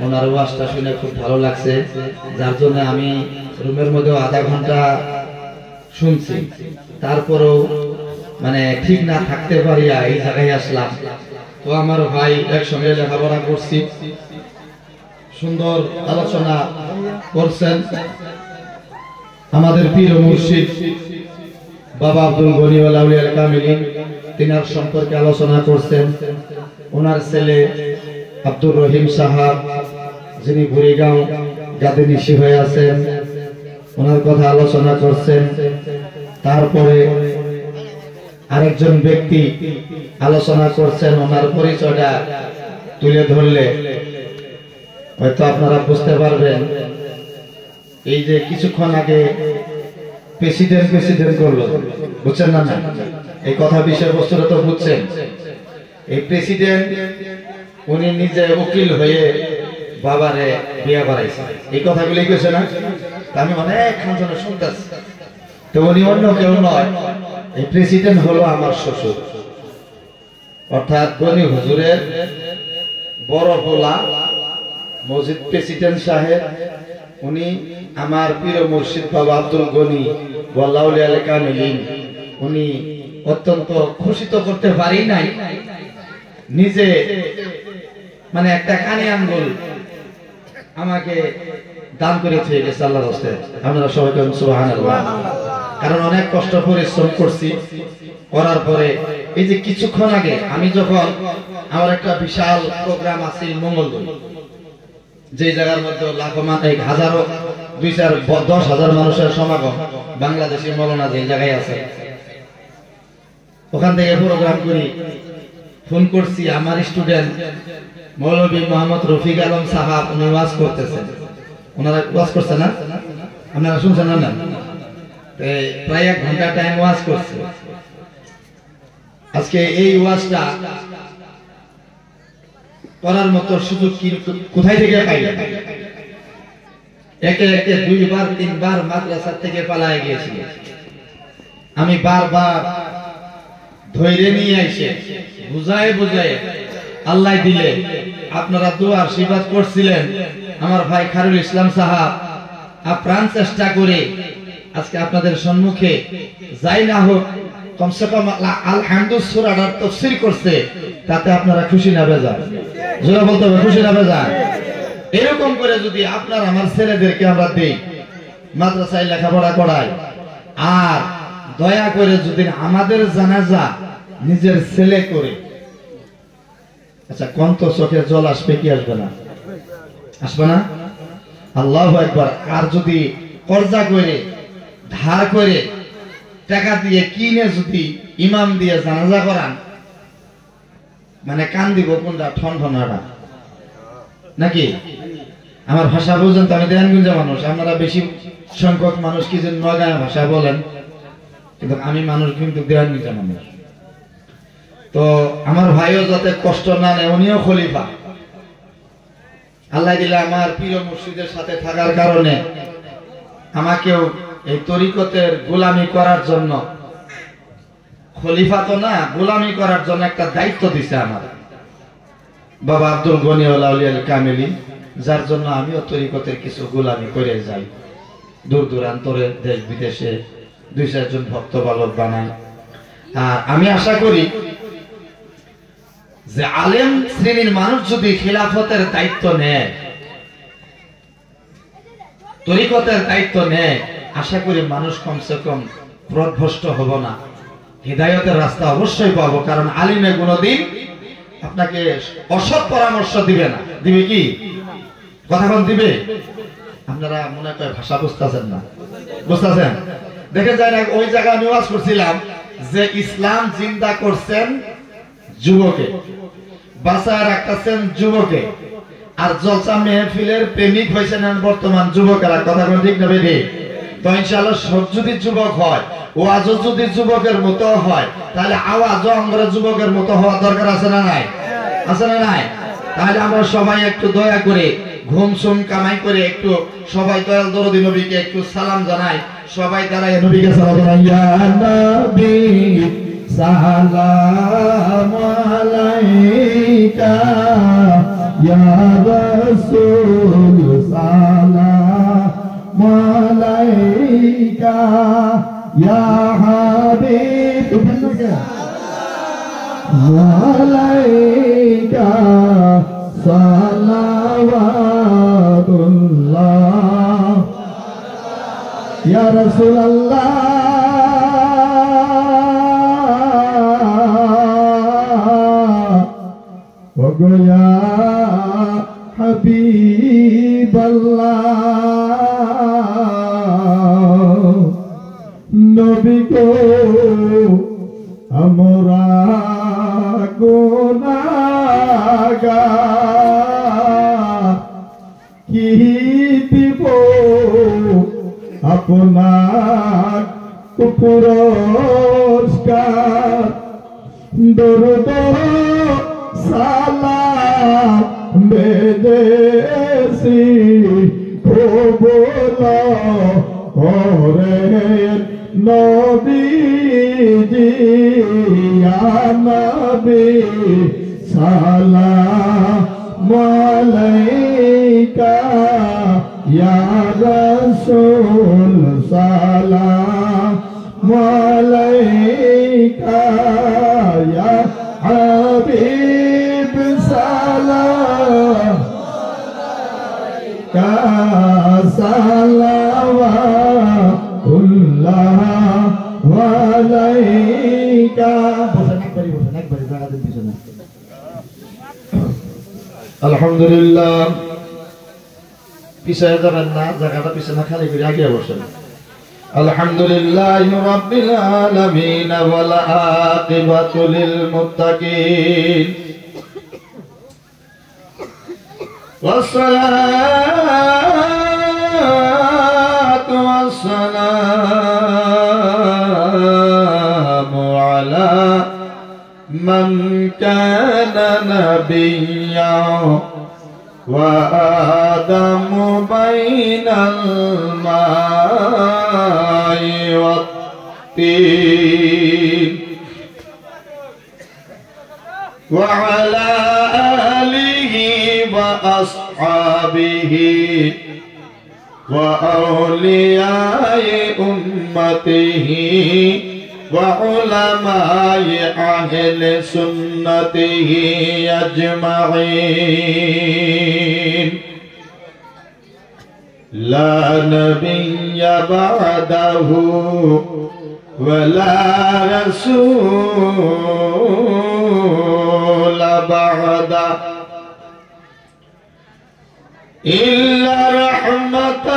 ওনার ওয়াজটা শুনে খুব ভালো লাগছে, যার জন্য আমি রুমের মধ্যে আধা ঘন্টা শুনছি। তারপরেও মানে ঠিক না থাকতে পারিয়া এই জায়গায় আসলাম। তো আমার ভাই একসঙ্গে লেখাপড়া করছি, সুন্দর আলোচনা করছেন। আমাদের পীর ও মুর্শিদ বাবা আব্দুল গনি ওয়া আউলিয়াল কামিলিন তিনার সম্পর্কে আলোচনা করছেন। ওনার ছেলে আব্দুর রহিম সাহাব, যিনি বুড়িগাঁও গাদিনিশি হয়ে আছেন, ওনার কথা আলোচনা করছেন। তারপরে আরেকজন ব্যক্তি আলোচনা করছেন, ওনার পরিচয়টা তুলে ধরলে হয়তো আপনারা বুঝতে পারবেন। এই যে কিছুক্ষণ আগে প্রেসিডেন্ট করলো, বুঝছেন না? না, এই কথা বিষয়বস্তুটা তো বুঝছেন। এই প্রেসিডেন্ট উনি নিজে উকিল হয়ে বাবারে বিয়ে করাইছে, এই কথাগুলি কেছে না? আমি অনেক খানজনে শুনতেছি। তো উনি অন্য কেউ নয়, এই প্রেসিডেন্ট হলো আমার শ্বশুর, অর্থাৎ গনি হুজুরের বড় পোলা মসজিদ প্রেসিডেন্ট সাহেব। উনি আমার পীর মুর্শিদ বাবা আব্দুল গনি ওয়া আউলিয়াল কামিলিন, উনি অত্যন্ত খুশি তো করতে পারি নাই, নিজে মানে একটা কানে আঙ্গুল আমাকে দান করে থুয়ে গেছে আল্লাহর রাস্তায়। আপনারা সবাই বলেন সুবহানাল্লাহ। কারণ অনেক কষ্ট পরিশ্রম করছি, করার পরে এই যে কিছুক্ষণ আগে আমি যখন আমার একটা বিশাল প্রোগ্রাম আছে মঙ্গলদৈ, যে জায়গার মধ্যে লাখো এক হাজারো 2-4-10,000 মানুষের সমাগম, বাংলাদেশি মৌলানা যে জায়গায় আছে, ওখান থেকে প্রোগ্রাম করি। ফোন করছি আমার স্টুডেন্ট মৌলভী মোহাম্মদ রফিক আলম সাহাব, উনি ওয়াজ করতেছেন। ওনারা ওয়াজ করছে না, আপনারা শুনছেন না? প্রায় 1 ঘন্টা টাইম ওয়াজ করছে। আজকে এই ওয়াজটা করার মতো সুযোগ কোথায় থেকে পাইলেন? একে 2-3 মাদ্রাসা থেকে পালায় গিয়েছি। আমি বারবার ধৈর্য নিয়ে এসে বুঝায় আল্লাহ দিলে আপনারা দোয়া আশীর্বাদ করছিলেন। আমার ভাই খারুল ইসলাম সাহাব আপ্রাণ চেষ্টা করে আজকে আপনাদের সম্মুখে যাই না হোক কমসে কম আল-হামদু সূরাটার তাফসীর করছে, তাতে আপনারা খুশি না বেজার? জোরে বলতে হবে, খুশি না বেজার? এরকম করে যদি আপনার আমার ছেলেদেরকে আমরা দেই, মাদ্রাসায় লেখাপড়া করাই, আর দয়া করে যদি আমাদের জানাজা নিজের ছেলে করে, আচ্ছা কোন তো চোখে জল আসবে কি আসবে না? আসবে না? আল্লাহু আকবার। আর যদি কর্জা করে ধার করে টাকা দিয়ে কিনে যদি ইমাম দিয়ে জানাজা করান, মানে কান দিব কোনটা? ঠনঠনাটা নাকি? আমার ভাষা বুঝেন তো? আমি দেয়ানগঞ্জে মানুষ, আপনারা বেশি সংখ্যক মানুষ কি যে নগাঁয়া ভাষা বলেন, কিন্তু আমি মানুষ কিন্তু দেয়ানগঞ্জে মানুষ। তো আমার ভাইও যাতে কষ্ট না নেয়, উনিও খলিফা। আল্লাহ দিলে আমার পীর মুর্শিদের সাথে থাকার কারণে আমাকেও এই তরিকতের গোলামি করার জন্য, খলিফা তো না, গোলামি করার জন্য একটা দায়িত্ব দিছে আমার বাবা আব্দুল গনি ওয়া আউলিয়াল কামিলিন, যার জন্য আমিও তরিকতের কিছু গোলামি করে যাই। দূর দূরান্তরে দেশ বিদেশে 2-4 জন ভক্ত বালক বানাই। আর আমি আশা করি যে আলেম শ্রেণীর মানুষ যদি খিলাফতের দায়িত্ব নেয়, তরিকতের দায়িত্ব নেয়, আশা করি মানুষ কমসে কম পথভ্রষ্ট হব না, হিদায়াতের রাস্তা অবশ্যই পাবো। কারণ আলিমে কোনদিন আপনাকে অসৎ পরামর্শ দিবে না। দিবে কি? কথা কোন দিবে? আপনারা মনে করে ভাষা বুঝতেছেন না? বুঝতেছেন? দেখে যায় না, ওই জায়গায় আমি ওয়াজ করছিলাম যে ইসলাম জিন্দা করছেন যুবকে, বাঁচায় রাখতেছেন যুবকে, আর জলসা মেহফিলের প্রেমিক হয়েছেন বর্তমান যুবকেরা। কথা কোন ঠিক না বেঠিক? তো ইনশাআল্লাহ সব যদি যুবক হয়, ওয়াজও যদি যুবকের মতো হয়, তাহলে আওয়াজও আমরা যুবকের মতো হওয়া দরকার আছে না নাই? আছে না নাই? তাহলে আমরা সবাই একটু দয়া করে ঘুম সুম কামাই করে একটু সবাই দয়াল দরদি নবীকে একটু সালাম জানাই। সবাই দাঁড়ায় নবীকে সালাম জানাই। ইয়া নবী সালাম আলাইকা ya Rasul salam alaika ya Habib alaika salawatullah ya Rasulullah wa ya Habiballah Nabi ko আমরা গুনাহগার কি দিব আপনার পুরস্কার দরুদ সালাম বেদেশি কবুল করেন নবীজি ইয়া নবী সালাম আলাইকা ইয়া রাসূল সালাম আলাইকা ইয়া হাবিব সালাম আলাইকা সালাওয়াতুল্লাহ আলাইকা আলহামদুলিল্লাহ পিছনে যাবেন না জায়গাটা পিছনে খালি করে আগে বসেন আলহামদুলিল্লাহি রাব্বিল আলামিন ওয়াল আকিবাতু লিল মুত্তাকিন ওয়াসসালাতু ওয়াসসালামু আলা মান কানা নাবিয়্যা ওয়া আদামু বাইনাল মাই ওয়াত তিন ওয়া আলা আলিহি ওয়া আসহাবিহি ওয়া আউলিয়াই উম্মতিহি وعلماء أهل سنته أجمعين لا نبي بعده ولا رسول بعده إلا رحمة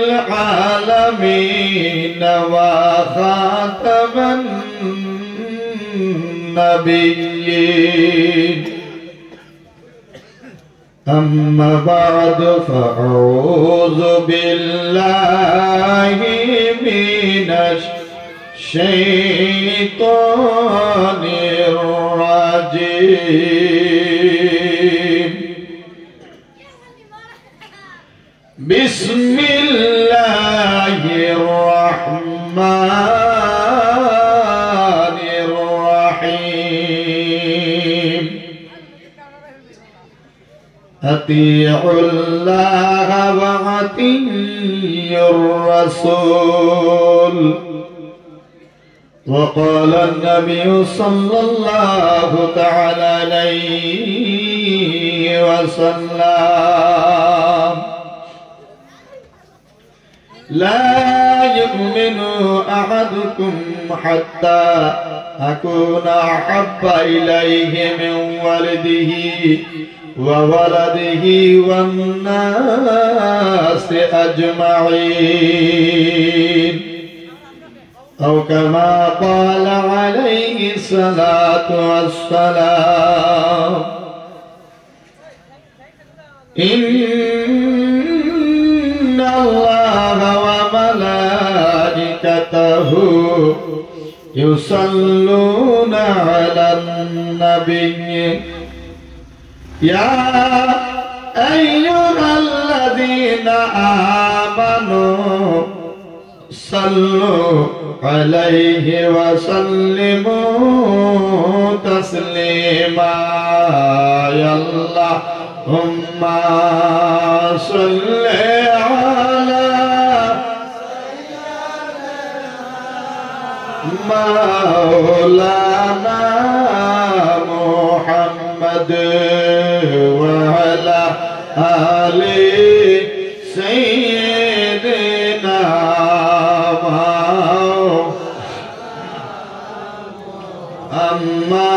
للعالمين وخاتم النبيين أما بعد فأعوذ بالله من الشيطان الرجيم بسم الله الرحمن الرحيم أطيعوا الله وأطيعوا الرسول وقال النبي صلى الله تعالى عليه وسلم لا يؤمن أحدكم حتى أكون أحب إليه من ولده وولده والناس أجمعين أو كما قال عليه الصلاة والسلام إن الله وملائكته يصلون على النبي يا أيها الذين آمنوا صلوا عليه وسلموا تسليما يا الله হুম্মা সাল্লি আলা মাওলানা মুহাম্মদ ওয়া আলা আলি সাইয়্যিদিনা أما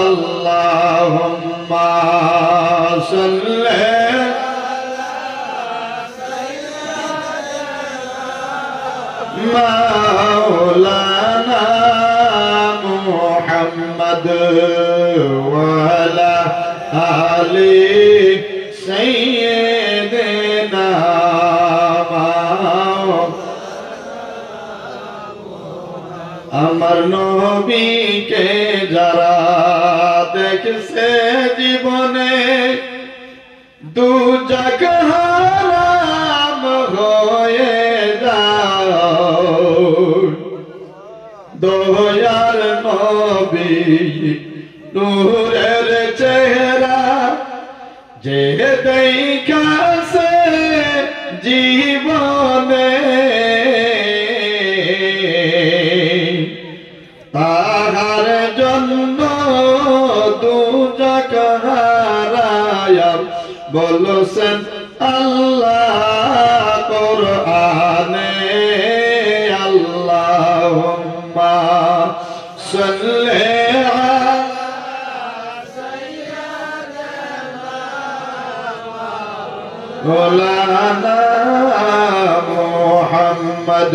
اللهم صل مولانا محمد وعلى آل سيدنا আমার নবীকে যারা দেখছে জীবনে দু জায়গা হারাম হয়ে যায় দয়ার নবী নূরের চেহারা যে দেখাছে জীবনে তাহার জন্য দু জায়গা হারায়া বলছেন আল্লাহ কোরআনে আল্লাহুম্মা সাল্লি আলা মাওলানা মুহাম্মদ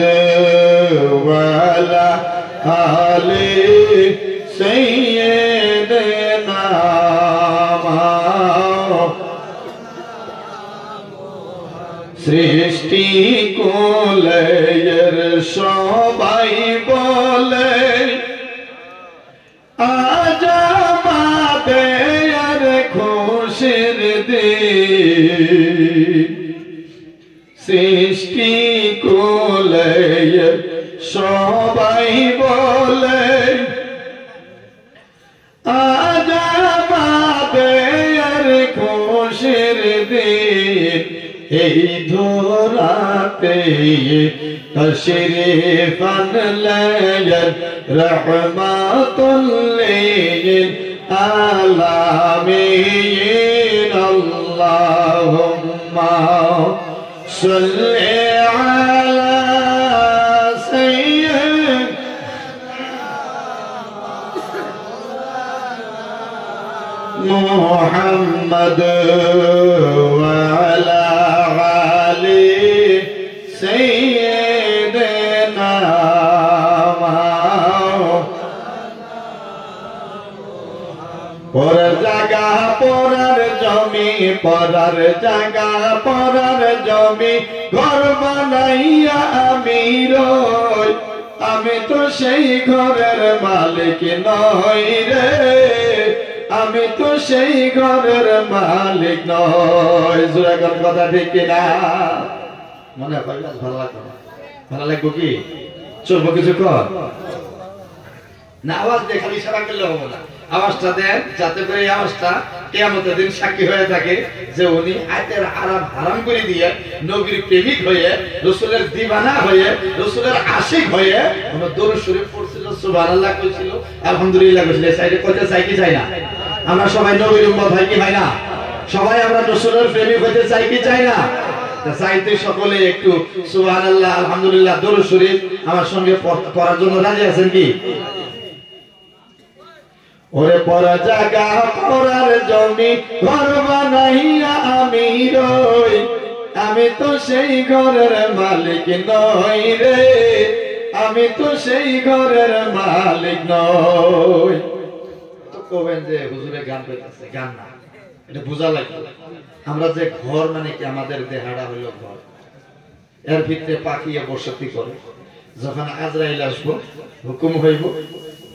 ওয়া আলা আলি সাইয়্যিদিনা সৃষ্টি কুলের সবাই বলে আজ আমাদের খুশির দিন সৃষ্টি কুলের সবাই বলে আজ আমাদের খুশির দিন এই ধরাতে তশরিফ আনলেন রহমাতুল লিল আলামিন আল্লাহুম্মা সাল্লি আলা محمد وعلى آل سيدنا পরার জায়গা পরার জমি পরার জায়গা পরার জমি ঘর বানাইয়া আমি রই আমি তো সেই ঘরের মালিক নই রে আমি তো সেই ঘরের মালিক নই জোরে কোন কথা ঠিক কিনা মনে হয় ভালো লাগবে ভালো লাগবে কি চলবো কিছু কর না আওয়াজ দিয়ে খালি ইশারা করলে হবে না আওয়াজটা দেন যাতে করে এই আওয়াজটা কিয়ামতের দিন সাক্ষী হয়ে থাকে যে উনি আয়াতের হারাম করে দিয়ে নবীর প্রেমিক হয়ে রাসূলের দিওয়ানা হয়ে রাসূলের আশিক হয়ে আমরা দরুদ শরীফ পড়ছিল সুবহানাল্লাহ কইছিল আলহামদুলিল্লাহ কইছিল সাইডে কইতে চাই কি চাই না আমরা সবাই নবীর উম্মত হয় কি ভাই না সবাই আমরা রাসূলের প্রেমিক হতে চাই কি চাই না তা চাইতে সকলে একটু সুবহানাল্লাহ আলহামদুলিল্লাহ দরুদ শরীফ আমার সঙ্গে পড়ার জন্য রাজি আছেন কি ওরে পরা জায়গা পরার জমি ঘর বানাইয়া আমি রই আমি তো সেই ঘরের মালিক নই রে আমি তো সেই ঘরের মালিক নই তো কবেন যে হুজুরে গান কইতাছে গান না এটা বোঝা লাগে আমরা যে ঘর মানে কি আমাদের দেহাড়া হইল ঘর এর ভিতরে পাখিয়ে বসতি করে যখন আজরাইল আসবো হুকুম হইব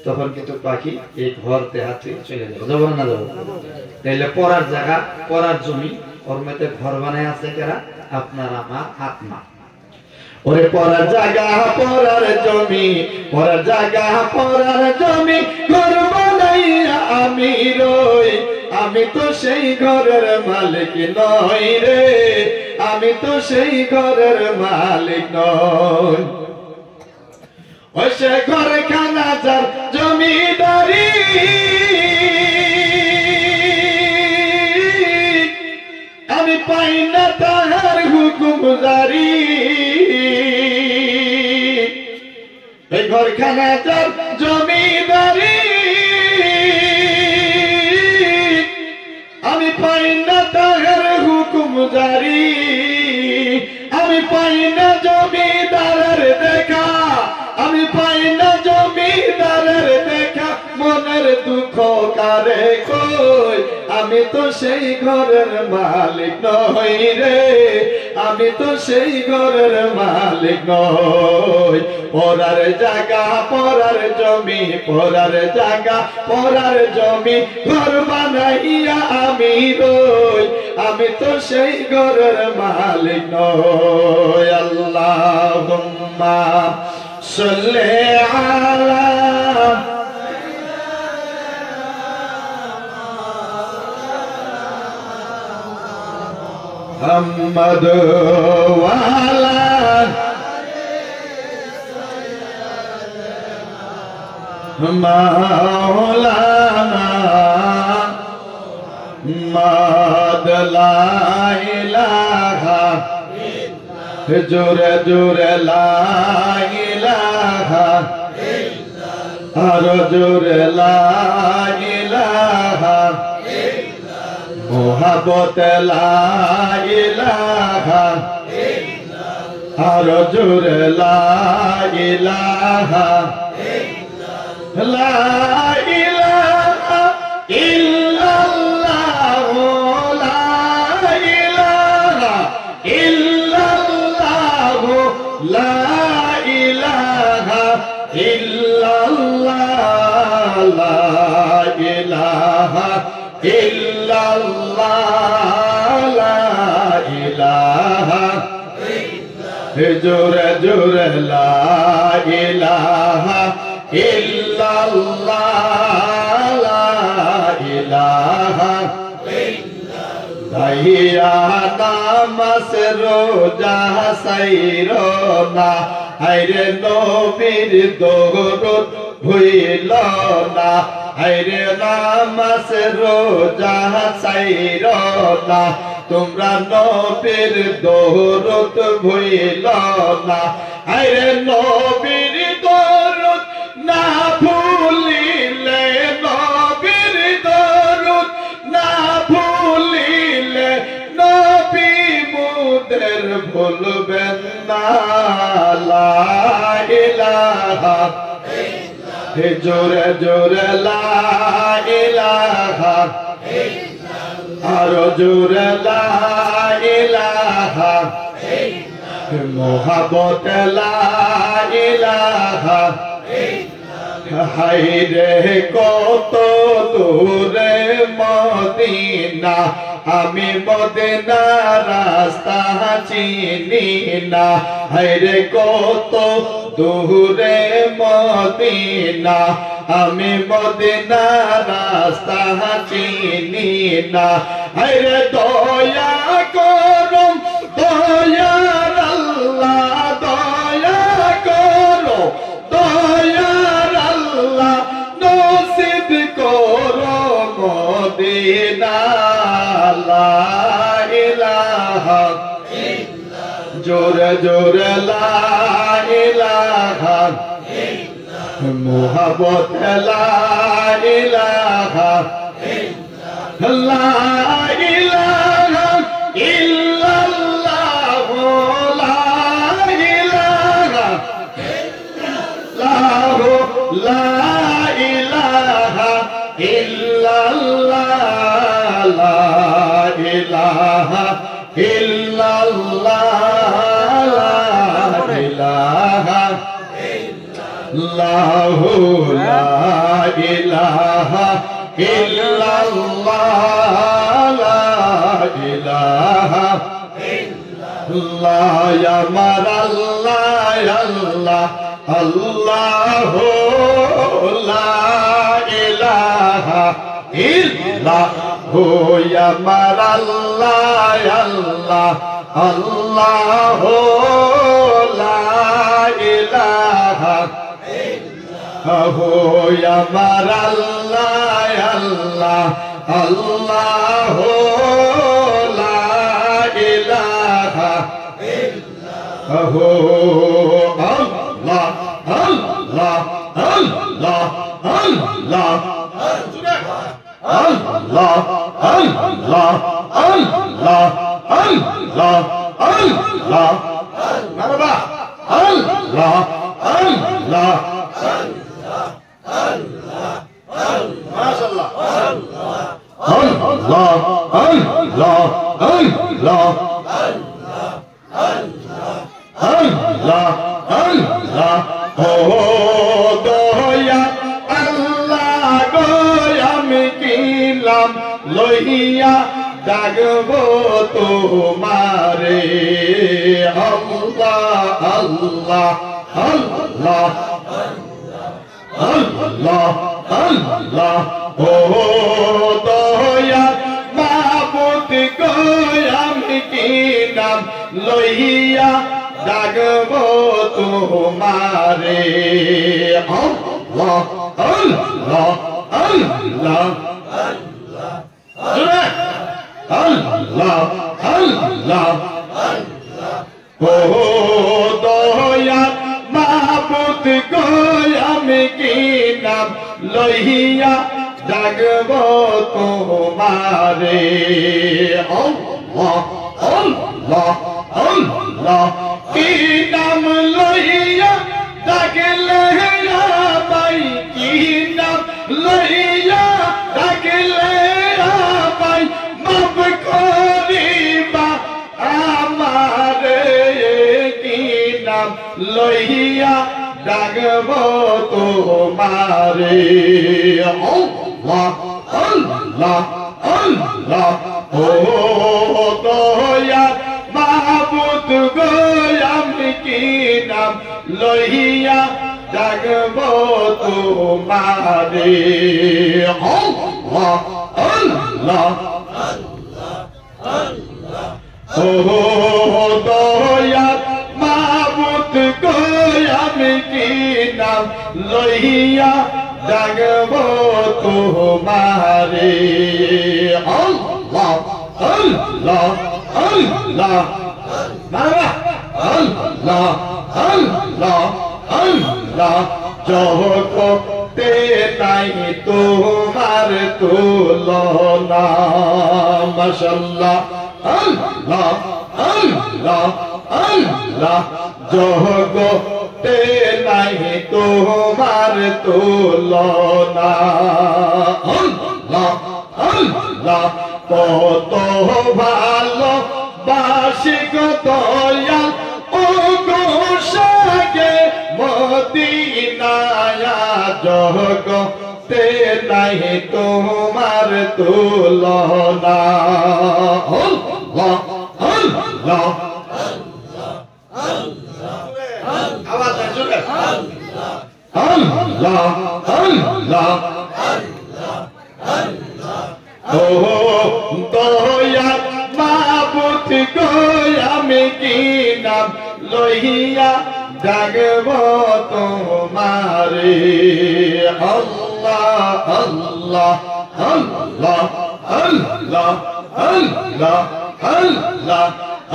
তখন কিন্তু পাখি এই ঘর দেহাতে চলে যাবে যাবো না যাবো তাইলে পড়ার জায়গা পড়ার জমি ওর মধ্যে ঘর বানায় আছে কারা আপনার আমার আত্মা ওরে পড়ার জায়গা পড়ার জমি পড়ার জায়গা পড়ার জমি ঘর বানাইয়া আমি রই আমি তো সেই ঘরের মালিক নই রে, আমি তো সেই ঘরের মালিক নই। ওই সে ঘরখানা যার জমিদারি, আমি পাই না তাহার হুকুম জারি। এই ঘরখানা যার জমিদারি, আমি পাই না তাহার হুকুম জারি। আমি পাই না জমিদারের দেখা, আমি পাই না জমিদারের দেখা, মনের দুঃখ কারে কই। আমি তো সেই ঘরের মালিক নই রে, আমি তো সেই ঘরের মালিক নই। পরার জায়গা পরার জমি, পরার জায়গা পরার জমি, ঘর বানাইয়া আমি রই, আমি তো সেই ঘরের মালিক নই। আল্লাহুম্মা সাল্লি আলা মুহাম্মদ ওয়া আলা মাওলানা মুহাম্মদ লা ইলাহা জোরে জোরে লা ইলাহা আর জোরে লা ইলাহা মোহাব্বত লা ইলাহা আর জোরে লা ইলাহা লা ইলাহা ইল্লাল্লাহ লা ইলাহা ইল্লাল্লাহ লা ইলাহা ইল্লাল্লাহ লা ইলাহা ইল্লাল্লাহ লা ইলাহা জোরে জোরে লা ইলাহা ইল্লাল্লাহ লা ইলাহা দাইয়া নামাজ রোজা সাইরো না, আইরে নবীর দরুদ ভুইল না, আইরে নামাজ রোজা সাইরো না, তোমরা নবীর দরুদ ভুইল না, আইরে নবীর দরুদ না ভুলিলে, নবীর দরুদ না ভুলিলে নবী মুদের ভুলবেন না। লা ইলাহা জোরে জোরে লা ইলাহা আর জোরে লা ইলাহা মোহাব্বত লা ইলাহা। হায়রে কত দূরে মদিনা, আমি মদিনা রাস্তা চিনি না, হায়রে কত দূরে মদিনা, আমি মদিনা রাস্তা চিনি না, হায়রে দয়া করো দয়ার আল্লাহ, দয়া করো দয়ার আল্লাহ, নসিব করো মদিনা। লা ইলাহা জোরে জোরে লা ইলাহা মোহাব্বত লা ইলাহা লা ইলাহা ইল্লাল্লাহ লা ইলাহা ইল্লাল্লাহ লা ইলাহা ইল্লাল্লাহ লা ইলাহা ইল্লাল্লাহ লা ইলাহা ইল্লাল্লাহ লা ইলাহা ইল্লাল্লাহ লা ইলাহা ইল্লাল্লাহ ইয়া আমার আল্লাহ আল্লাহ আল্লাহ লা ইলাহা ইল্লাল্লাহ আমার আল্লাহ আল্লাহ আল্লাহ লা ইলাহা আমার আল্লাহ আল্লাহ আল্লাহ লা ইলাহা আল্লাহ আল্লাহ আল্লাহ আল্লাহ আল্লাহ আল্লাহ আল্লাহ আল্লাহ আল্লাহ মারবা আল্লাহ আল্লাহ মাশাআল্লাহ আল্লাহ আল্লাহ আল্লাহ আল্লাহ আল্লাহ ও দয়া আল্লাহ গো আমি কিলাম লইয়া ডাকবো তোমারে আল্লাহ আল্লাহ আল্লাহ আল্লাহ আল্লাহ ও দয়া মাবুদ গো আমি কিলাম লইয়া ডাকবো তোমারে আল্লাহ আল্লাহ আল্লাহ আল্লাহ আল্লাহ ও দয়া মাবুদ গো আমি কি নাম লইয়া ডাকবো তোমারে আল্লাহ আল্লাহ আল্লাহ কি নাম লইয়া ডাকলে ভাই কি নাম লইয়া ডাকলে ভাই মাফ করিবা আমারে কি নাম লইয়া ডাকবো তোমারে আল্লাহ আল্লাহ আল্লাহ ও দয়া মাবুদ গো আমি কি নাম লইয়া ডাকবো তোমারে আল্লাহ আল্লাহ ও দয়া মাবুদ গো আমি কি নাম লইয়া ডাকবো তোমারে আল্লাহ আল্লাহ আল্লাহ মারবা আল্লাহ আল্লাহ আল্লাহ জগতে নাই তোমার তুলনা মাশাআল্লাহ আল্লাহ আল্লাহ আল্লাহ জগতে নাই তোমার তুলনা আল্লাহ আল্লাহ কত ভালো বাসি গো দয়াল ও গো সাগে মদিনায় জগতে নাই তোমার তুলনা আল্লাহ আল্লাহ আওয়াজ জোরে আল্লাহ আল্লাহ ও দয়া মাবুদ গো আমি কি নাম লইয়া ডাকবো তোমারে আল্লাহ আল্লাহ আল্লাহ আল্লাহ আল্লাহ আল্লাহ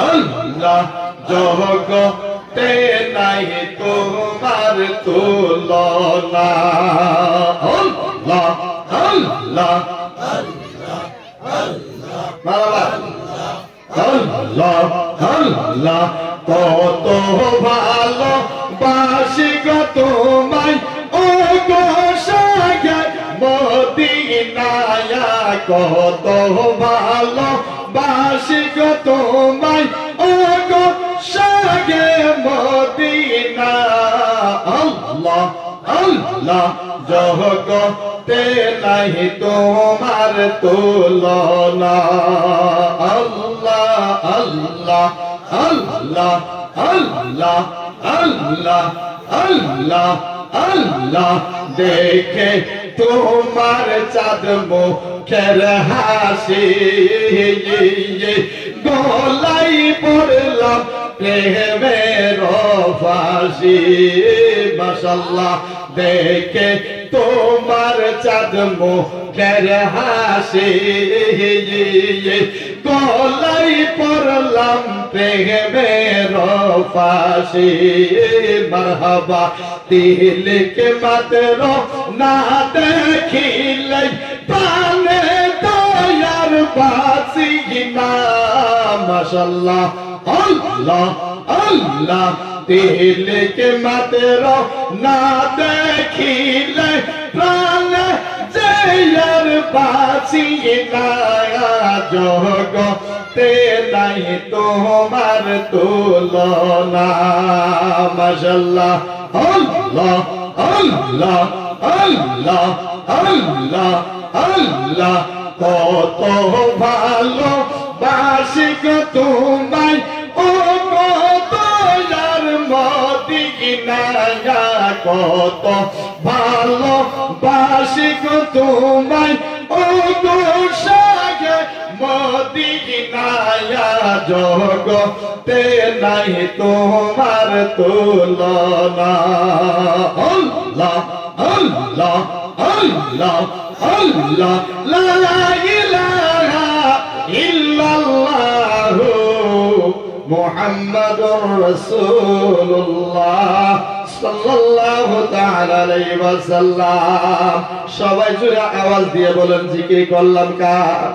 আল্লাহ জগতে নাই তোমার তুলনা আল্লাহ আল্লাহ আল্লাহ আল্লাহ কত ভালো বাসি গো তোমায় ও গো সাগে মদিনায় কত ভালো বাসি গো তোমায় ও গো সাগে মদিনা আল্লাহ আল্লাহ জগতে নাই তোমার তুলনা আল্লাহ আল্লাহ আল্লাহ আল্লাহ আল্লাহ আল্লাহ আল্লাহ দেখে তোমার চাঁদ মুখের হাসি গলাই পড়লাম প্রেমের ফাঁসি মাশাআল্লাহ দেখে তোমার চাঁদ মুখের হাসি গলাই পড়লাম প্রেমের ফাঁসি মারহাবা দিল কে মাত্র না দেখিলে প্রাণে দয়ার বাসি না মাশাআল্লাহ আল্লাহ আল্লাহ দিল কে মাত্র না দেখিলে প্রাণে দয়ার বাসি না জগতে নাই তোমার তুলনা মাশাআল্লাহ আল্লাহ আল্লাহ আল্লাহ আল্লাহ আল্লাহ কত ভালো বাসিক তোমায় ও কত যার মদিনা কত ভালো বাসিক তোমায় ও গো সাগে মদিনা জগতে নাই তোমার তুলনা আল্লাহ আল্লাহ আল্লাহ আল্লাহ লা ইলাহা ইল্লাল্লাহ মুহাম্মাদুর রাসূলুল্লাহ সাল্লাল্লাহু তাআলা আলাইহি ওয়াসাল্লাম সবাই জোরে আওয়াজ দিয়ে বলেন জিকির করলাম কার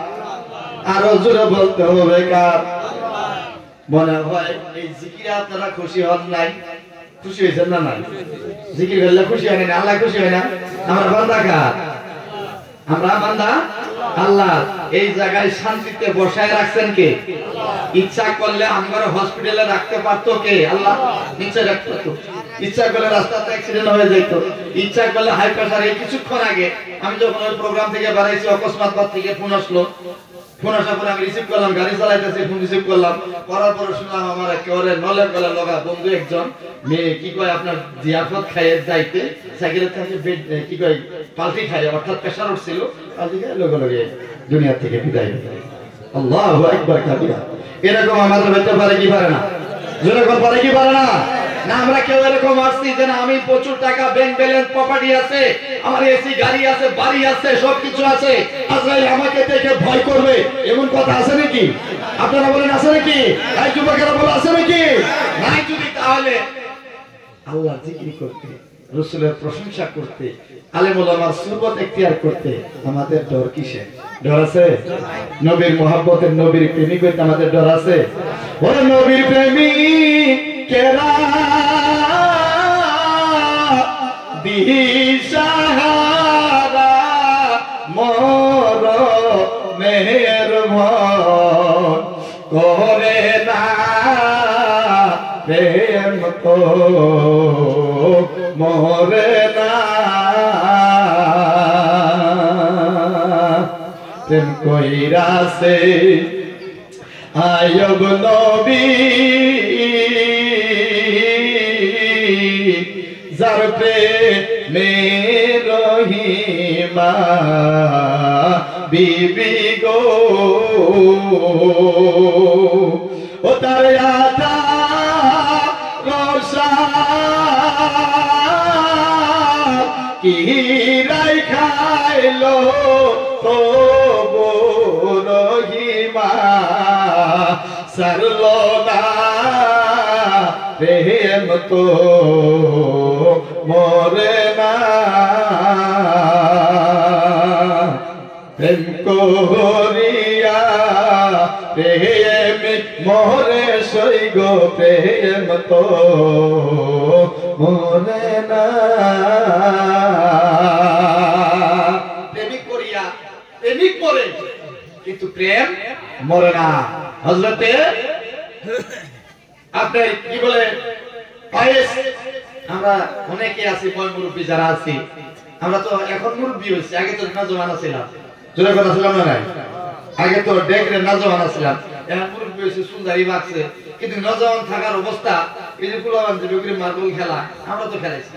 আরো জোরে বলতে হবে কার মনে হয় এই জিকিরে আপনারা খুশি হন নাই খুশি হয়েছেন না নাই জিকির করলে খুশি হয় না আল্লাহ খুশি হয় না আমার বান্দা কার আমরা বান্দা আল্লাহ এই জায়গায় শান্তিতে বসায় রাখছেন কে ইচ্ছা করলে আমরা হসপিটালে রাখতে পারতো কে আল্লাহ নিচে রাখতে পারতো ইচ্ছা করলে রাস্তাতে অ্যাক্সিডেন্ট হয়ে যেত ইচ্ছা করলে হাই প্রেসার এই কিছুক্ষণ আগে আমি যখন ওই প্রোগ্রাম থেকে বেরাইছি অকস্মাৎ বাদ থেকে ফোন আসলো ফোন আসার পরে আমি রিসিভ করলাম গাড়ি চালাইতেছি ফোন রিসিভ করলাম করার পরে শুনলাম আমার একেবারে নলের গলা লগা বন্ধু একজন মেয়ে কি কয় আপনার জিয়াফত খাইয়ে যাইতে সাইকেলের থেকে কি কয় পাল্টি খাইয়ে অর্থাৎ প্রেসার উঠছিল পাল্টি খাইয়ে লগে লগে দুনিয়া থেকে বিদায় হয়ে আল্লাহু আকবার কাবিরা এরকম আমাদের হতে পারে কি পারে না যেরকম পারে কি পারে না না আমরা কেউ এরকম আসছি যে না আমি প্রচুর টাকা ব্যাংক ব্যালেন্স প্রপার্টি আছে আমার এসি গাড়ি আছে বাড়ি আছে সবকিছু আছে আজরাইল আমাকে দেখে ভয় করবে এমন কথা আছে নাকি আপনারা বলেন আছে নাকি এই যুবকেরা বলে আছে নাকি নাই যদি তাহলে আল্লাহ জিকির করতে রাসূলের প্রশংসা করতে আলেম ওলামার সুহবত ইখতিয়ার করতে আমাদের ডর কিসে ডর আছে নবীর মুহাব্বতের নবীর প্রেমিক হইতে আমাদের ডর আছে ও নবীর প্রেমিক কেরা দিশাহারা মর মেহেরবান করে না প্রেম তো মরে না প্রেম কইরাছে আয়ব নবী যার প্রেমে রহিমা বিবি গো ও তার আতা রসা কি রাই খাইলো তো রহিমা সরলো না প্রেম তো মরে না প্রেম করিয়া প্রেম মরে সই গো প্রেম তো মরে না প্রেমিক করিয়া প্রেমিক মরে কিন্তু প্রেম মরে না হযরতে আপনি কি বলে আমরা অনেকে আছি বয় মুরব্বী যারা আছি আমরা তো এখন মুরব্বী হইছি আগে তো নজওয়ান ছিলাম জোরে কথা ছিলাম না নাই আগে তো ডেকরে নজওয়ান ছিলাম এখন মুরব্বী হইছে সুন্দরী বাকছে কিন্তু নজওয়ান থাকার অবস্থা এই যে পুলাবান যে ডুগরি মার্বল খেলা আমরা তো খেলাইছি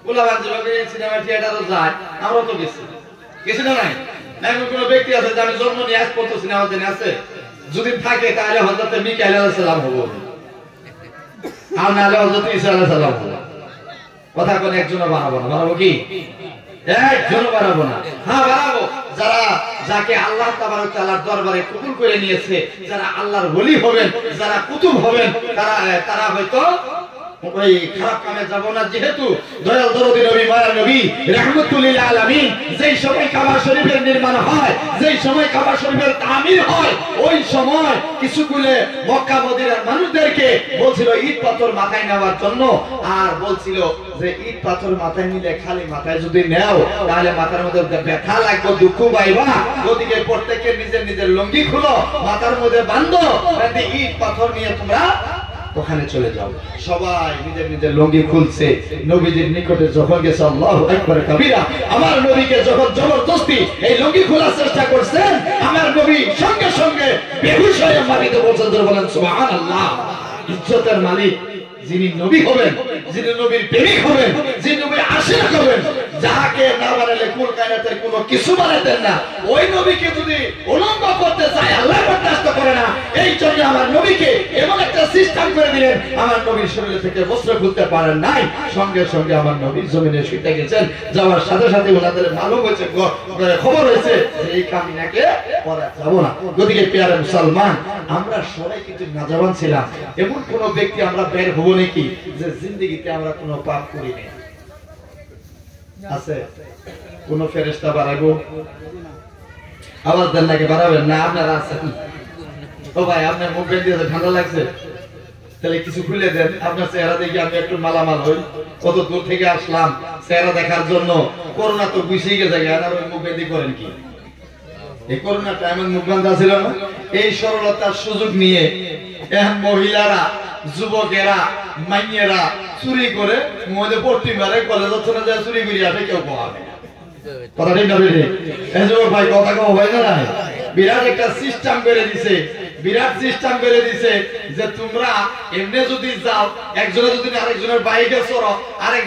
গোলাবান যেভাবে সিনেমা থিয়েটারও যায়, আমরাও তো গেছি, গেছি না নাই? এমন কোন ব্যক্তি আছে যে আমি জন্ম নিয়ে আজ পর্যন্ত সিনেমা দিনে আছে? যদি থাকে তাহলে হযরত মিকাইল আলাইহিস সালাম হবো, আর নাহলে হযরত ঈসা আলাইহিস সালাম হবো। কথা কোন একজনও বাড়াবো না। বাড়াবো কি? একজনও বাড়াবো না। হ্যাঁ বাড়াবো যারা, যাকে আল্লাহ তাবারক তাআলার দরবারে কবুল করে নিয়েছে, যারা আল্লাহর ওলি হবেন, যারা কুতুব হবেন, তারা হয়তো ওই খারাপ কামে যাব না। যেহেতু দয়াল দরদি নবী মায়ার নবী রাহমাতুল লিল আলামিন যেই সময় কাবা শরীফের নির্মাণ হয়, যেই সময় কাবা শরীফের তামির হয়, ওই সময় কিছুগুলো মক্কা মদিনার মানুষদেরকে বলছিল ইট পাথর মাথায় নেওয়ার জন্য, আর বলছিল যে ইট পাথর মাথায় নিলে খালি মাথায় যদি নেও তাহলে মাথার মধ্যে ব্যথা লাগবে, দুঃখ পাইবা। ওদিকে প্রত্যেকে নিজের নিজের লুঙ্গি খুলো, মাথার মধ্যে বাঁধো, ইট পাথর নিয়ে তোমরা ওখানে চলে যাও। সবাই নিজের নিজের লুঙ্গি খুলছে। নবীজির নিকটে যখন গেছে, আল্লাহু আকবার কবীরা, আমার নবীকে যখন জবরদস্তি এই লুঙ্গি খোলার চেষ্টা করছেন, আমার নবী সঙ্গে সঙ্গে বেহুশ হয়ে মাটিতে বলছেন, বলেন সুবহানাল্লাহ। ইজ্জতের মালিক যিনি নবী হবেন, যিনি নবীর প্রেমিক হবেন, যিনি নবীর আশিক হবেন, যাকে না বানালে কুল কায়নাতের কোনো কিছু বানাতেন না, ওই নবীকে যদি উলঙ্গ করতে চায় আল্লাহ বরদাস্ত করে না। এই জন্য আমার নবীকে এমন একটা সিস্টেম করে দিলেন, আমার নবীর শরীর থেকে বস্ত্র খুলতে পারেন নাই। সঙ্গে সঙ্গে আমার নবীর জমিনে শুইতে গেছেন, যাওয়ার সাথে সাথে ওনাদের মালুম হয়েছে, খবর হয়েছে এই কামিনাকে করা যাব না। গতিকে প্রিয় মুসলমান, আমরা সবাই কিন্তু নাজাবান ছিলাম। এমন কোন ব্যক্তি আমরা বের হব নাকি যে জিন্দেগিতে আমরা কোনো পাপ করি নাই? আছে কোন ফেরেশতা বাড়াবো? আওয়াজ দেন নাকি? বাড়াবেন না? আপনারা আছেন? ও ভাই, আপনার মুখ বেঁধে ঠান্ডা লাগছে, তাহলে কিছু খুলে দেন। আপনার চেহারা দেখি আমি একটু মালামাল হই, কত দূর থেকে আসলাম চেহারা দেখার জন্য। করোনা তো গুছিয়ে গেছে, আর ওই মুখ বেঁধে করেন কি? এই করোনা টাইমে মুখ বান্ধা ছিল না। এই সরলতার সুযোগ নিয়ে এখন মহিলারা, যুবকেরা, মাইয়েরা চুরি করে মধ্যে পড়তে পারে, কলেজ না যায় চুরি করে আসে, কেউ পাবে না। কথা ঠিক না বেরিয়ে এই যুবক ভাই, কথা কম হয় না? বিরাট একটা সিস্টেম করে দিছে, বিরাট সিস্টেম করে দিছে যে তোমরা এমনি যদি যাও, একজনে যদি আরেকজনের বাইকে চড়ো, আরেক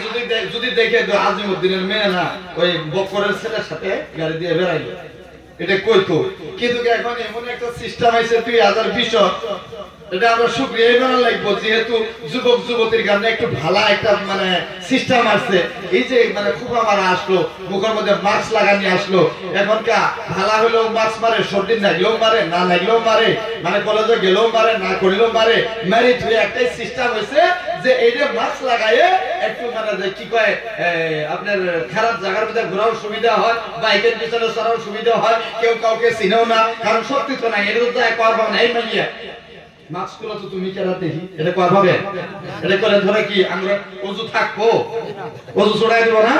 যদি দেখে আজিমউদ্দিনের মেয়ে না ওই বকরের ছেলের সাথে গাড়ি দিয়ে বেড়াইলো, এটা কইতো। কিন্তু এখন এমন একটা সিস্টেম আছে 2020, এটা আমরা শুকরিয়া মানা লাগবো, যেহেতু যুবক যুবতীর কারণে একটু ভালো একটা মানে সিস্টেম আসছে। এই যে মানে খুব আমার আসলো, মুখের মধ্যে মাস্ক লাগানি আসলো, এখনকার ভালো হলেও মাস্ক মারে, সর্দি লাগলেও মারে, না লাগলেও মারে, মানে কলেজে গেলেও মারে, না করলেও মারে, মারি ধুয়ে একটাই সিস্টেম হয়েছে যে এই যে মাস্ক লাগায়ে একটু মানে কি কয় আপনার খারাপ জায়গার মধ্যে ঘোরাও সুবিধা হয়, বাইকের পিছনে চড়াও সুবিধা হয়, কেউ কাউকে চিনেও না, কারণ সত্যি তো নাই, এটা তো এক করবো না। এই মাইয়া মাস্কগুলো তো তুমি কেন দেখি এটা কর ভাবে, এটা করে ধরে কি আমরা ওযু থাকবো? ওযু ছড়াই দিব না?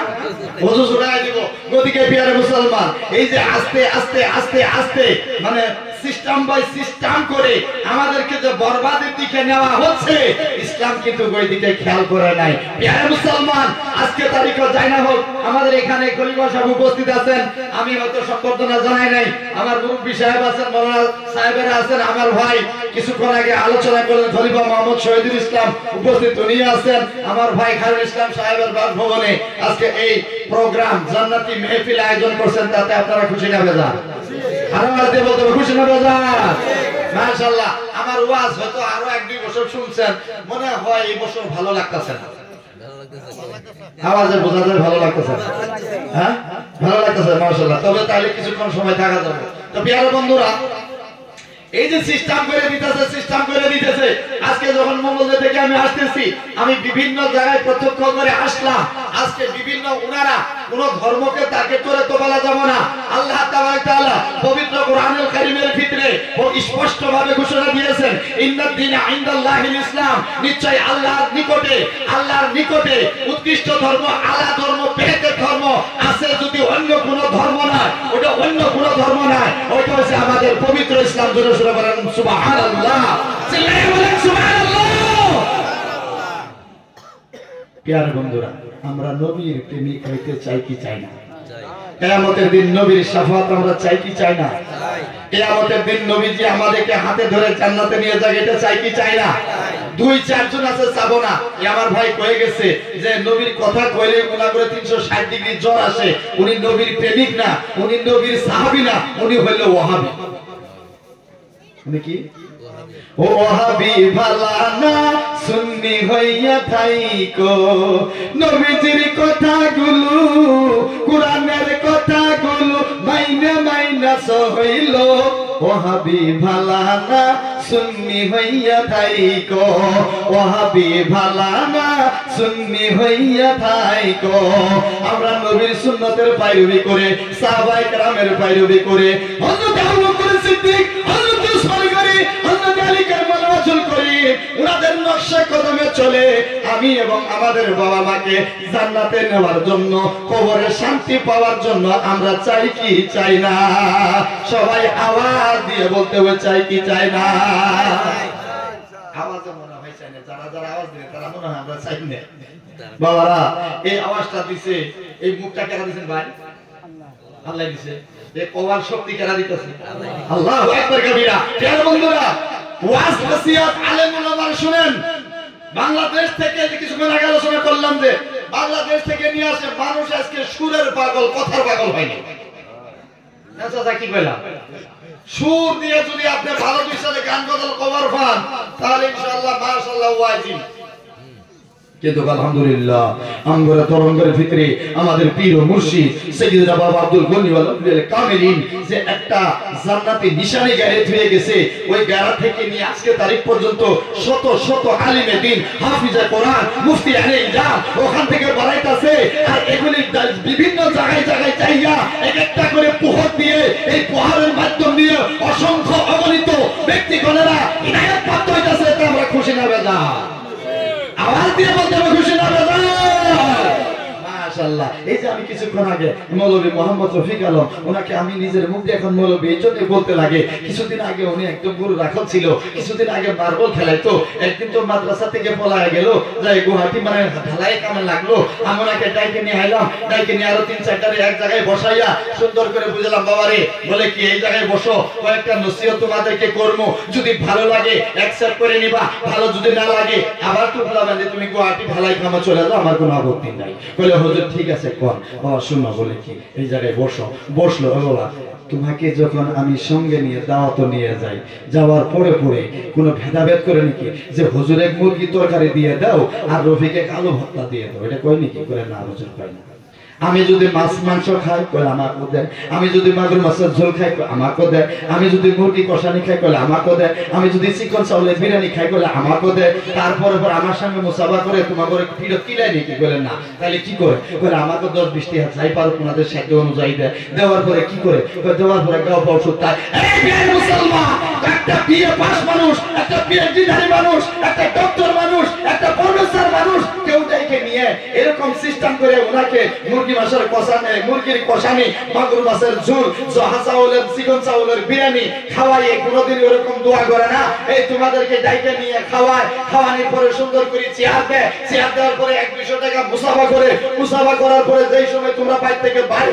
ওযু ছড়াই দিব। গতিকে প্রিয় মুসলমান, এই যে আস্তে আস্তে আস্তে আস্তে মানে সিস্টেম বাই সিস্টেম করে আমাদেরকে যে বরবাদের দিকে নেওয়া হচ্ছে, ইসলাম কিন্তু ওই দিকে খেয়াল করে নাই। প্রিয় মুসলমান, আজকে তারিখ যাই না হোক, আমাদের এখানে খলিফা সাহেব উপস্থিত আছেন, আমি হয়তো সম্বর্ধনা জানাই নাই, আমার মুরব্বী সাহেব আছেন, মাওলানা সাহেবেরা আছেন, আমার ভাই কিছুক্ষণ আগে আলোচনা করলেন খলিফা মোহাম্মদ শহীদুল ইসলাম উপস্থিত, উনি আছেন, আমার ভাই খায়রুল ইসলাম সাহেবের বাসভবনে আজকে এই প্রোগ্রাম জান্নাতি মেহফিল আয়োজন করছেন, তাতে আপনারা খুশি না বেজার? খুশি না বেজার? মাশাআল্লাহ। আমার ওয়াজ হয়তো আরো 1-2 বছর শুনছেন, মনে হয় এই বছর ভালো লাগতেছে না। আওয়াজে বোঝা যায় ভালো লাগতেছে, হ্যাঁ ভালো লাগতেছে মাশাআল্লাহ। তবে তাহলে কিছুক্ষণ সময় থাকা যাবে। তো প্রিয় বন্ধুরা, এই যে সিস্টেম করে দিতেছে, আজকে যখন মঙ্গলদে থেকে আমি আসতেছি, আমি বিভিন্ন জায়গায় প্রত্যক্ষ করে আসলাম। আজকে বিভিন্ন ওনারা কোন ধর্মকে তাকে করে তো বলা যাবে না। আল্লাহ তাআলা পবিত্র কোরআনুল কারীমের ভিতরে স্পষ্ট ভাবে ঘোষণা দিয়েছেন, ইন্নাদ দীনা ইনদাল্লাহিল ইসলাম, নিশ্চয় আল্লাহর নিকটে উৎকৃষ্ট ধর্ম, আলা ধর্ম, বেহেশতের ধর্ম আছে যদি অন্য কোন ধর্ম না, ওটা অন্য কোন ধর্ম না, ওটা হচ্ছে আমাদের পবিত্র ইসলাম। জোরে জোরে বলেন সুবহানাল্লাহ, চিল্লায়ে বলেন সুবহানাল্লাহ। প্রিয় বন্ধুরা, আমরা নবীর প্রেমিক হইতে চাই কি চাই না? কিয়ামতের দিন নবীর শাফাত আমরা চাই কি চাই না? কিয়ামতের দিন নবীজি আমাদেরকে হাতে ধরে জান্নাতে নিয়ে যাবে, এটা চাই কি চাই না? 2-4 জন আছে চাবো না। আমার ভাই কয়ে গেছে যে নবীর কথা কইলে গুনাহ করে 360 ডিগ্রি জ্বর আসে। উনি নবীর প্রেমিক না, উনি নবীর সাহাবী না, উনি হইল ওয়াহাবী। উনি কি ও ওয়াহাবী ভালা না সুন্নি হইয়া থাইকো, নবীজির কথাগুলো কোরআনের কথাগুলো মাইনা মাইনা সইল। ওয়াহাবী ভালা না সুন্নি হইয়া থাইকো, ওয়াহাবী ভালা না সুন্নি হইয়া থাইকো। আমরা নবীর সুন্নতের পায়রবি করে, সাহাবায়ে কেরামের পায়রবি করে, হযরত আবু বকর সিদ্দিক, হযরত উসমান গনি, হযরত আলী কারবালা ওয়াসুল করি, উনাদের নকশা কদমে চলে আমি এবং আমাদের বাবা মাকে জান্নাতে নেওয়ার জন্য, কবরে শান্তি পাওয়ার জন্য আমরা চাই কি চাই না? সবাই আওয়াজ দিয়ে বলতে হবে চাই কি চাই না? আওয়াজে মনে হয় চাই না, যারা যারা আওয়াজ দিলে তারা মনে হয় আমরা চাই না। বাবারা এই আওয়াজটা দিছে, এই মুখটা কেন দিছেন ভাই? আল্লাহ দিছে। এই কওয়ার শক্তি কেন দিতেছে? আল্লাহু আকবার কবিরা। প্রিয় বন্ধুরা, ওয়াজ নসিহত আলেম ওলামার শুনেন। বাংলাদেশ থেকে কিছুক্ষণ আগে আলোচনা করলাম যে বাংলাদেশ থেকে নিয়ে আসে মানুষ আজকে সুরের পাগল, কথার পাগল হয়নি। আচ্ছা কি বললাম? সুর দিয়ে যদি আপনি ভালো দুই সালে গান গজল কভার পান তাহলে ইনশাআল্লাহ মাশাআল্লাহ ওয়াজিব। কিন্তু আলহামদুলিল্লাহ আমগরে তরঙ্গের ভিতরে আমাদের পীর ও মুর্শিদ সাইয়্যিদনা বাবা আব্দুল গনি ওয়াল কামিলিন যে একটা জান্নাতি নিশানি গায়ে ধুয়ে গেছে, ওই গাড়া থেকে নিয়ে আজকে তারিখ পর্যন্ত শত শত আলিমে দ্বীন, হাফিজে কোরআন, মুফতি আলে ইজাম ওখান থেকে বাড়াইতাছে। আর এগুলি বিভিন্ন জায়গায় জায়গায় চাইয়া এক একটা করে পোহর দিয়ে, এই পোহরের মাধ্যম দিয়ে অসংখ্য অগণিত ব্যক্তিগণেরা ইনায়াত প্রাপ্ত হইতাছে। এটা আমরা খুশি না বেজা? আওয়াজ দিয়ে বলতে হবে খুশি না বেজা? মাশাআল্লাহ। এই যে আমি কিছুক্ষণ আগে মৌলভী মোহাম্মদ রফিক আলম, ওনাকে আমি নিজের মুখ দিয়ে এখন মৌলভী এই জন্য বলতে লাগে, কিছুদিন আগে উনি একদম গুরু রাখল ছিল, কিছুদিন আগে মার্বল খেলাইতো, একদিন তো মাদ্রাসা থেকে পলায় গেল, যাই গুয়াহাটি মানে ঢালাই কামে লাগলো। আমি ওনাকে ডাইকে নিয়ে আইলাম, ডাইকে নিয়ে আরো 3-4টারে এক জায়গায় বসাইয়া সুন্দর করে বুঝলাম, বাবারে বলে কি এই জায়গায় বসো, কয়েকটা নসিহত তোমাদেরকে করবো, যদি ভালো লাগে অ্যাকসেপ্ট করে নিবা, ভালো যদি না লাগে আবার তো বলবেন যে তুমি গুয়াহাটি ঢালাই কামে চলে যাও, আমার কোনো আপত্তি নাই। বলে হুজুর ঠিক আছে কোন? শুনো বলে কি এই জায়গায় বসো। বসলো, বলা তোমাকে যখন আমি সঙ্গে নিয়ে দাওয়াত নিয়ে যাই, যাওয়ার পরে পরে কোনো ভেদাভেদ করে নাকি যে হুজুর এক মুরগি তরকারি দিয়ে দাও আর রফিকে কালো ভর্তা দিয়ে দাও, এটা কয় নাকি? করে না, হুজুর পাই না। আমি যদি মাছ মাংস খাই কলে আমাকে দেয়, আমি যদি মাগুর মাছের ঝোল খাই আমাকে দেয়, আমি যদি মুরগি কষানি খাই কলে আমাকে দেয়, আমি যদি চিকন চাউলের বিরিয়ানি খাই কলে আমাকে দেয়। তারপরে পর আমার সঙ্গে মুসাফা করে তোমার করে ফিরত কিলাই নাকি? বলে না। তাহলে কি করে? বলে আমাকে 10-20টি হাত যাই পারো তোমাদের সাধ্য অনুযায়ী দেয়। দেওয়ার পরে কি করে? দেওয়ার পরে গাও পাও সুতায় মুসলমান একটা বিএ পাস মানুষ, একটা পিএইচডি ধারী মানুষ, একটা ডক্টর মানুষ, একটা প্রফেসর মানুষ, কেউ যাইকে নিয়ে এরকম সিস্টেম করে ওনাকে মুরগি মাছের কষানি, মুরগির কষানি, মাগুর মাছের ঝোল, জহা চাউলের, চিকন চাউলের বিরিয়ানি খাওয়াইয়ে কোনোদিন ওরকম দোয়া করে না। এই তোমাদেরকে ডাইকে নিয়ে খাওয়ায়, খাওয়ানোর পরে সুন্দর করে চেয়ার দেয়, চেয়ার দেওয়ার পরে 100-200 টাকা মুসাফা করে, মুসাফা করার পরে যেই সময় তোমরা বাইরে থেকে বাইর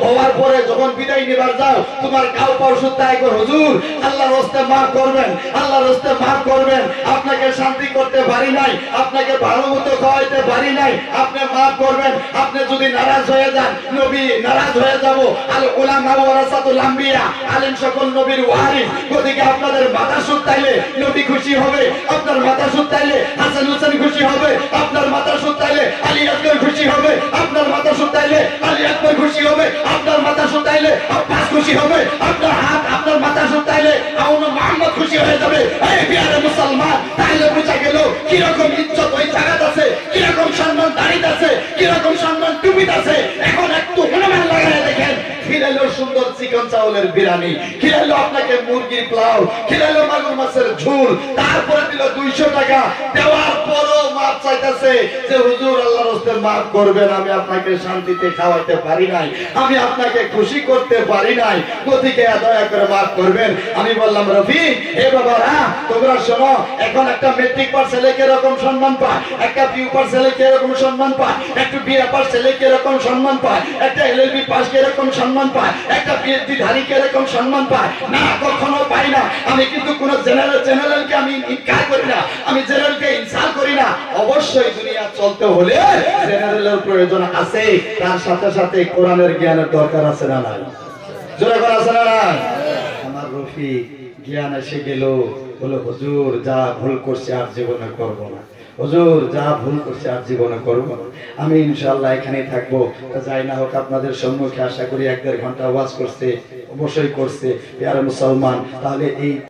হওয়ার পরে যখন বিদায় নিবার যাও, তোমার গাও পাও সুতায় কর হুজুর আল্লাহর রাস্তে মাফ করবেন, আল্লাহর রাস্তে মাফ করবেন, আপনাকে শান্তি করতে পারি নাই, আপনাকে ভালো মতো খাওয়াইতে পারি নাই, আপনি মাফ করবেন। আপনি যদি নারাজ হয়ে যান, নবী নারাজ হয়ে যাব। আল উলামা ওয়ারাসাতুল আম্বিয়া, আলেম সকল নবীর ওয়ারিস। ওদিকে আপনাদের মাথা সুতাইলে নবী খুশি হবে, আপনার মাথা সুতাইলে হাসান হোসেন খুশি হবে, আপনার মাথা সুতাইলে আলী আকবর খুশি হবে, আপনার মাথা সুতাইলে আলী আকবর খুশি হবে, আপনার মাথা সুতাইলে আব্বাস খুশি হবে, আপনার হাত আপনার মাথা সুতাইলে আউনা মুহাম্মদ খুশি হয়ে যাবে। এই বিয়ারে মুসলমান, তাহলে বুঝা গেল কি রকম ইজ্জত ওই জায়গাতে আছে, কি রকম সম্মান দাঁড়িয়ে আছে, কি রকম সম্মান টুপিতে আছে। এখন একটু হনুমান লাগায় দেখেন, খিলাইলো সুন্দর চিকন চাউলের বিরিয়ানি, খিলাইলো আপনাকে মুরগির পোলাও, খিলাইলো মাগুর মাছের ঝোল, তারপরে দিল 200 টাকা। দেওয়ার পরও মাপ চাইতেছে যে হুজুর আল্লাহর রাস্তে মাফ করবেন, আমি আপনাকে শান্তিতে খাওয়াইতে পারি নাই, আমি আপনাকে খুশি করতে পারি নাই, গতিকে দয়া করে মাফ করবেন। আমি বললাম রফিক, এ বাবারা তোমরা শোনো, এখন একটা মেট্রিক পাস ছেলে কিরকম সম্মান পায়, একটা পিউ পাস ছেলে কিরকম সম্মান পায়, একটা বিএ পাস ছেলে কিরকম সম্মান পায়, একটা এলএলবি পাস কিরকম সম্মান পায়, একটা পিএইচডি ধারী কিরকম সম্মান পায়, না কখনো পাই না। আমি কিন্তু কোন জেনারেলকে আমি ইনকার করি না, আমি জেনারেলকে ইনসাল্ট করি না। অবশ্যই দুনিয়া চলতে হলে জেনারেলের প্রয়োজন আছে, তার সাথে সাথে কোরআনের জ্ঞানের দরকার আছে না নাই? জোরে করে আছে না নাই? আমার রফিক জ্ঞান এসে গেল, বলে হুজুর যা ভুল করছে আর জীবনে করব না, হুজুর যা ভুল করছে আর জীবনে করব না। আমি ইনশাআল্লাহ এখানেই থাকবো। যাই না হোক আপনাদের সম্মুখে আশা করি 1-1.5 ঘন্টা ওয়াজ করছে, অবশ্যই করছে। প্রিয় মুসলমান, তাহলে এই